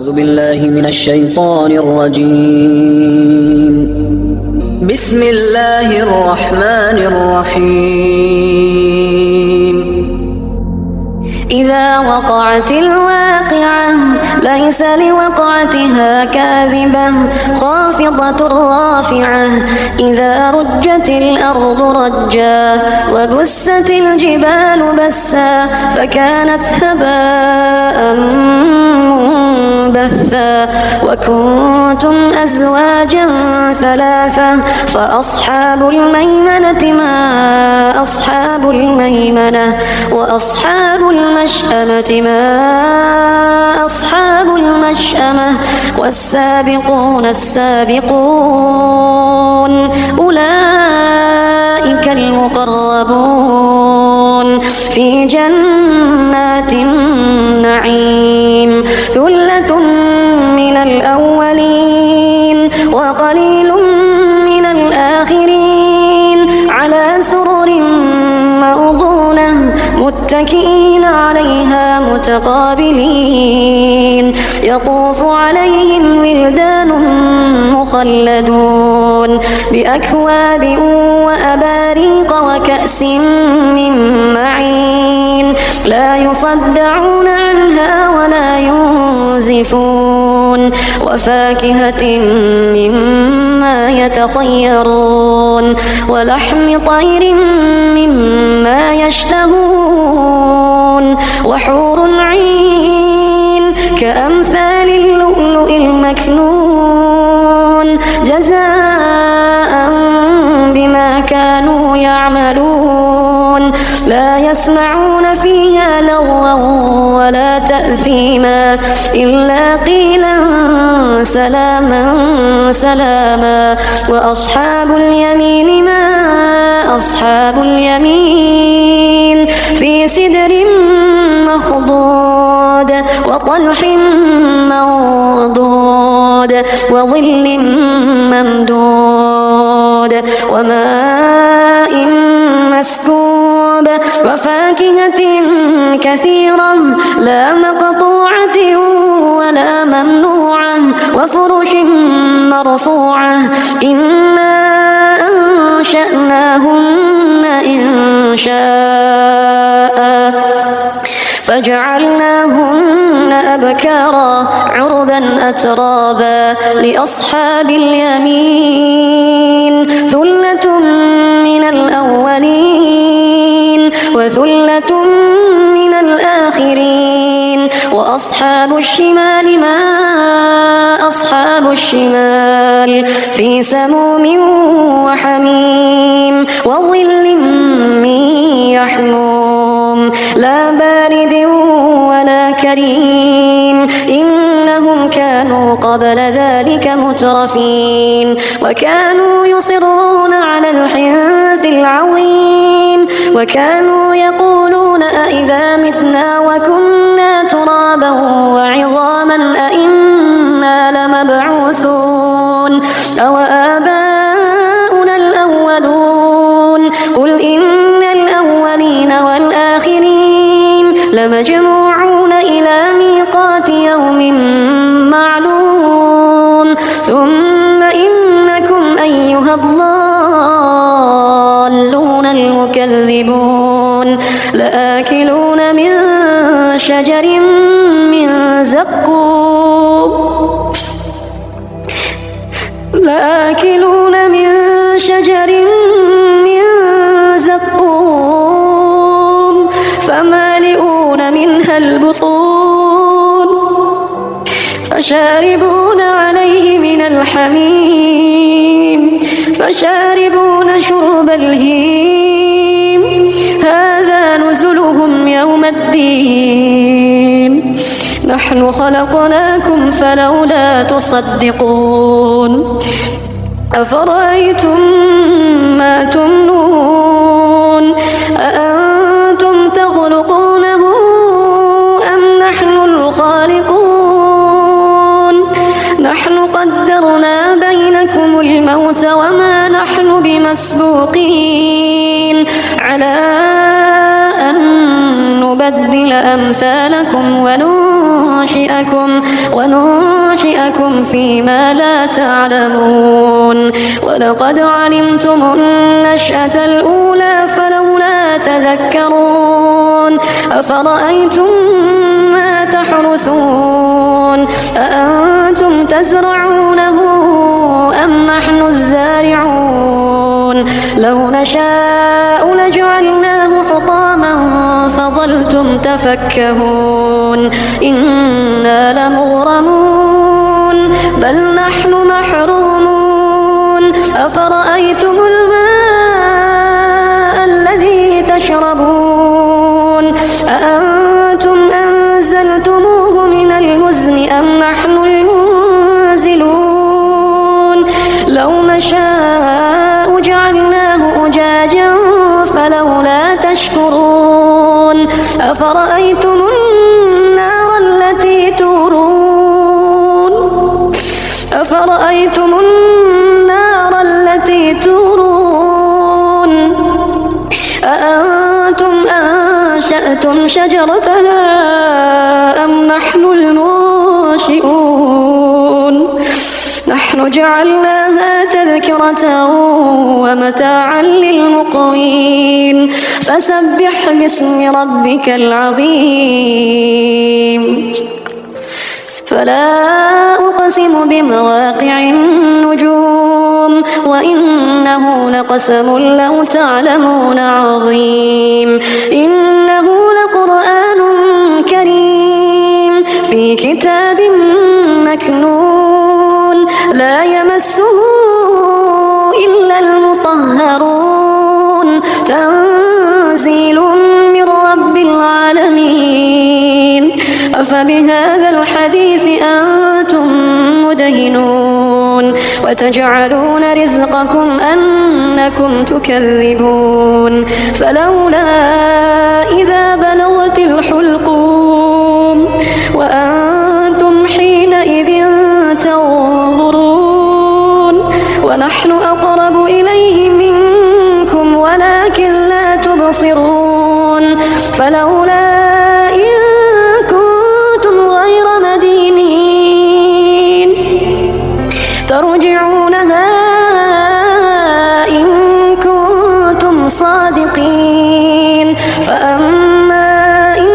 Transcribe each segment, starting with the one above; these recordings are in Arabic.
أعوذ بالله من الشيطان الرجيم. بسم الله الرحمن الرحيم. إذا وقعت الواقعة ليس لوقعتها كاذبة خافضة رافعة إذا رجت الأرض رجا وبست الجبال بسا فكانت هباء منبثا وكنتم أزواجا ثلاثة فأصحاب الميمنة ما أصحاب الميمنة وأصحاب المشأمة ما أصحاب المشأمة والسابقون السابقون أولئك المقربون في جنات النعيم ثلة من الأولين وقليل من الآخرين على سرر موضونة متكئين عليها متقابلين يطوف عليهم ولدان مخلدون بأكواب وأباريق وكأس من معين لا يصدعون عنها ولا ينزفون وفاكهة مما يتخيرون ولحم طير مما يشتهون وحور عين كأمثال اللؤلؤ المكنون جزاء بما كانوا يعملون لا يسمعون فيها لغوا ولا تأثيما إلا قيلا سلاما سلاما وأصحاب اليمين ما أصحاب اليمين في سدر مخضود وطلح منضود وظل ممدود وماء مسكوب وفاكهة كثيرة لا مقطوعة ولا ممنوعة وفرش مرفوعة إنا أنشأناهن إنشاء فجعلناهن أبكارا عربا أترابا لأصحاب اليمين ثلة من الأولين وثلة من الآخرين وأصحاب الشمال ما أصحاب الشمال في سموم وحميم وظل من يحموم لا بارد ولا كريم إنهم كانوا قبل ذلك مترفين وكانوا يصرون على الحنث العظيم وكانوا يقولون أئذا متنا وكنا ترابا وعظاما أئنا لمبعوثون أو آباؤنا الأولون قل إن الأولين والآخرين لمجموعون إلى ميقات يوم معلوم ثم إنكم أيها الضالون المكذبون لآكلون من شجر من زقوم لآكلون من شجر من زقوم فمالئون منها البطون فشاربون عليه من الحميم فشاربون شرب الهيم هذا نزلهم يوم الدين نحن خلقناكم فلولا تصدقون أفرأيتم ما تمنون أأنتم تخلقونه أم نحن الخالقون نحن قدرنا بينكم الموت وما نحن بمسبوقين على أن نبدل أمثالكم وننشئكم وننشئكم فيما لا تعلمون ولقد علمتم النشأة الأولى فلولا تذكرون أفرأيتم ما تحرثون أأنتم تزرعونه أم نحن الزارعون لو نشاء لجعلناه حطاما فظلتم تفكهون إنا لمغرمون بل نحن محرومون أفرأيتم الماء الذي تشربون أأنتم أنزلتموه من المزن أم نحن المنزلون لو نشاء جعلناه أجاجا فلولا تشكرون أفرأيتم النار التي تورون أأنتم أنشأتم شجرتها أم نحن المنشئون نحن جعلناها تذكرة ومتاعا للمقوين فسبح باسم ربك العظيم فلا أقسم بمواقع النجوم وإنه لقسم لو تعلمون عظيم إنه لقرآن كريم في كتاب مكنون لا يمسه إلا المطهرون تنزيل من رب العالمين أفبهذا الحديث أنتم مدهنون وتجعلون رزقكم أنكم تكذبون فلولا إذا بلغت الحلقوم وأنتم حينئذ تنظرون ونحن أقرب إليه منكم ولكن لا تبصرون فلولا ترجعونها إن كنتم صادقين فأما إن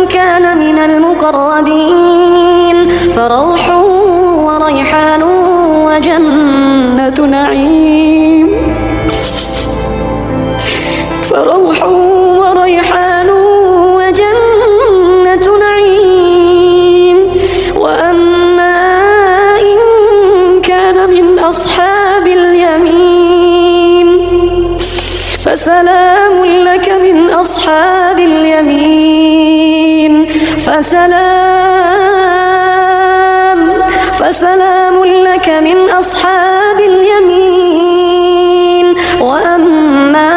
كان من المقربين فروح وريحان وجنة نعيم أصحاب اليمين فسلام لك من أصحاب اليمين فسلام لك من أصحاب اليمين وأما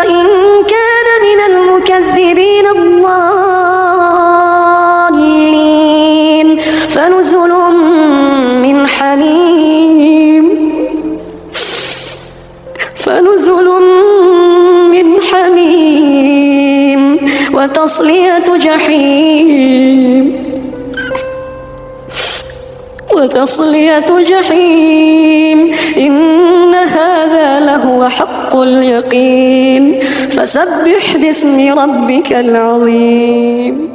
إن كان من المكذبين الضالين فنزل من حميم وتصلية جحيم إن هذا لهو حق اليقين فسبح باسم ربك العظيم.